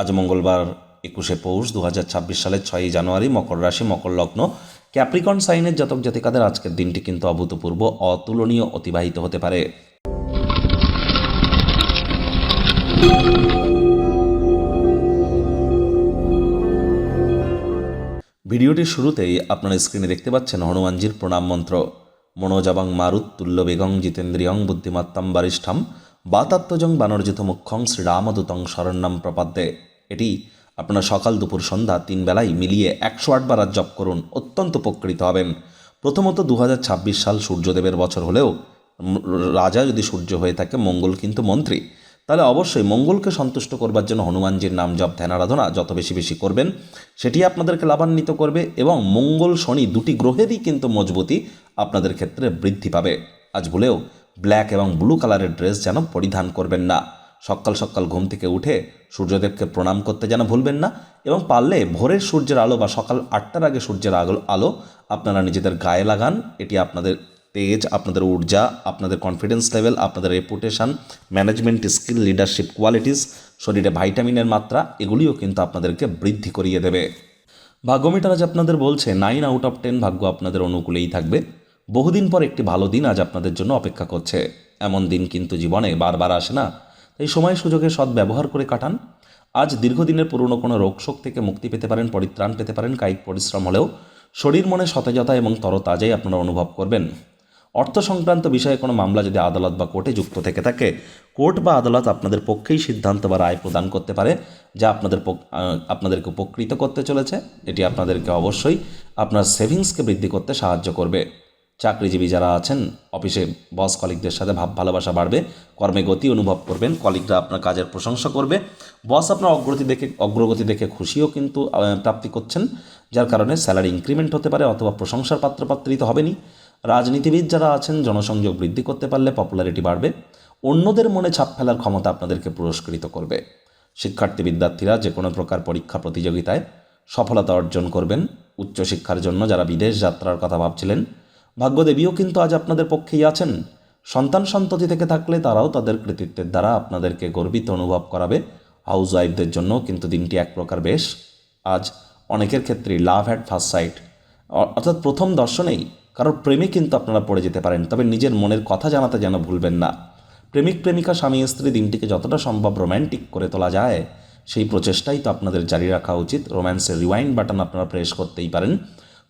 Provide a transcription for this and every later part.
আজ মঙ্গলবার 21শে পৌষ 2026 সালের 6ই জানুয়ারি, মকর রাশি, মকর লগ্ন, ক্যাপ্রিকন সাইনের জাতক জাতিকাদের আজকের দিনটি কিন্তু অভূতপূর্ব, অতুলনীয় অতিবাহিত হতে পারে। ভিডিওটির শুরুতেই আপনারা স্ক্রিনে দেখতে পাচ্ছেন হনুমানজির প্রণাম মন্ত্র। মনোজাবাং মারুত তুল্য বেগং জিতেন্দ্রিয়ং বুদ্ধিমত্তাম বারিষ্ঠাম বাতাত্মজং বানর্জিত মুখ্যং শ্রীরামদূতং শরণ্যম প্রপদ্যে। এটি আপনারা সকাল দুপুর সন্ধ্যা 3 বেলায় মিলিয়ে 108 বার আজ জপ করুন, অত্যন্ত উপকৃত হবেন। প্রথমত 2026 সাল সূর্যদেবের বছর হলেও রাজা যদি সূর্য হয়ে থাকে, মঙ্গল কিন্তু মন্ত্রী, তাহলে অবশ্যই মঙ্গলকে সন্তুষ্ট করবার জন্য হনুমানজির নাম জপ ধ্যান আরাধনা যত বেশি বেশি করবেন সেটি আপনাদেরকে লাভান্বিত করবে, এবং মঙ্গল শনি দুটি গ্রহেরই কিন্তু মজবুতি আপনাদের ক্ষেত্রে বৃদ্ধি পাবে। আজ ভুলেও ব্ল্যাক এবং ব্লু কালারের ড্রেস যেন পরিধান করবেন না। সকাল সকাল ঘুম থেকে উঠে সূর্যদেবকে প্রণাম করতে যেন ভুলবেন না, এবং পারলে ভোরের সূর্যের আলো বা সকাল 8টার আগে সূর্যের আলো আপনারা নিজেদের গায়ে লাগান। এটি আপনাদের তেজ, আপনাদের ঊর্জা, আপনাদের কনফিডেন্স লেভেল, আপনাদের reputation, management skill, leadership qualities, শরীরে ভাইটামিনের মাত্রা, এগুলিও কিন্তু আপনাদেরকে বৃদ্ধি করিয়ে দেবে। ভাগ্যমিটার আজ আপনাদের বলছে 9 আউট অফ 10 ভাগ্য আপনাদের অনুকূলেই থাকবে। বহুদিন পর একটি ভালো দিন আজ আপনাদের জন্য অপেক্ষা করছে। এমন দিন কিন্তু জীবনে বারবার আসে না, এই সময় সুযোগে সদ্ব্যবহার করে কাটান। আজ দীর্ঘদিনের পুরনো কোনো রোগশোক থেকে মুক্তি পেতে পারেন, পরিত্রাণ পেতে পারেন। কায়িক পরিশ্রম হলেও শরীর মনে সতেজতা এবং তরতাজাই আপনারা অনুভব করবেন। অর্থ সংক্রান্ত বিষয়ে কোনো মামলা যদি আদালত বা কোর্টে যুক্ত থেকে থাকে, কোর্ট বা আদালত আপনাদের পক্ষেই সিদ্ধান্ত বা রায় প্রদান করতে পারে, যা আপনাদেরকে উপকৃত করতে চলেছে। এটি আপনাদেরকে অবশ্যই আপনার সেভিংসকে বৃদ্ধি করতে সাহায্য করবে। চাকরিজীবী যারা আছেন, অফিসে বস কলিগদের সাথে ভাব ভালোবাসা বাড়বে, কর্মে গতি অনুভব করবেন, কলিগরা আপনার কাজের প্রশংসা করবে, বস আপনার অগ্রগতি দেখে খুশিও কিন্তু প্রাপ্তি করছেন, যার কারণে স্যালারি ইনক্রিমেন্ট হতে পারে অথবা প্রশংসার পাত্রপাত্রী তো হবেনই। রাজনীতিবিদ যারা আছেন, জনসংযোগ বৃদ্ধি করতে পারলে পপুলারিটি বাড়বে, অন্যদের মনে ছাপ ফেলার ক্ষমতা আপনাদেরকে পুরস্কৃত করবে। শিক্ষার্থী বিদ্যার্থীরা যে কোনো প্রকার পরীক্ষা প্রতিযোগিতায় সফলতা অর্জন করবেন। উচ্চশিক্ষার জন্য যারা বিদেশ যাত্রার কথা ভাবছিলেন, ভাগ্যদেবীও কিন্তু আজ আপনাদের পক্ষেই আছেন। সন্তান সন্ততি থেকে থাকলে তারাও তাদের কৃতিত্বের দ্বারা আপনাদেরকে গর্বিত অনুভব করাবে। হাউস ওয়াইফদের জন্য কিন্তু দিনটি এক প্রকার বেশ। আজ অনেকের ক্ষেত্রেই লাভ অ্যাট ফার্স্ট সাইট, অর্থাৎ প্রথম দর্শনেই কারোর প্রেমে কিন্তু আপনারা পড়ে যেতে পারেন, তবে নিজের মনের কথা জানাতে যেন ভুলবেন না। প্রেমিক প্রেমিকা, স্বামী স্ত্রী দিনটিকে যতটা সম্ভব রোম্যান্টিক করে তোলা যায় সেই প্রচেষ্টাই তো আপনাদের জারি রাখা উচিত। রোম্যান্সের রিওয়াইন্ড বাটন আপনারা প্রেস করতেই পারেন।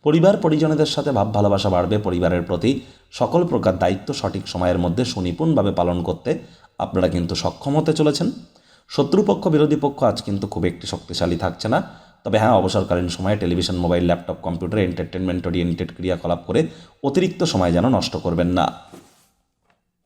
পরিবার পরিজনদের সাথে ভাব ভালোবাসা বাড়বে। পরিবারের প্রতি সকল প্রকার দায়িত্ব সঠিক সময়ের মধ্যে সুনিপুণভাবে পালন করতে আপনারা কিন্তু সক্ষম হতে চলেছেন। শত্রুপক্ষ বিরোধী পক্ষ আজ কিন্তু খুব একটি শক্তিশালী থাকছে না, তবে হ্যাঁ, অবসরকালীন সময়ে television, mobile, laptop, computer, entertainment oriented ক্রিয়াকলাপ করে অতিরিক্ত সময় যেন নষ্ট করবেন না।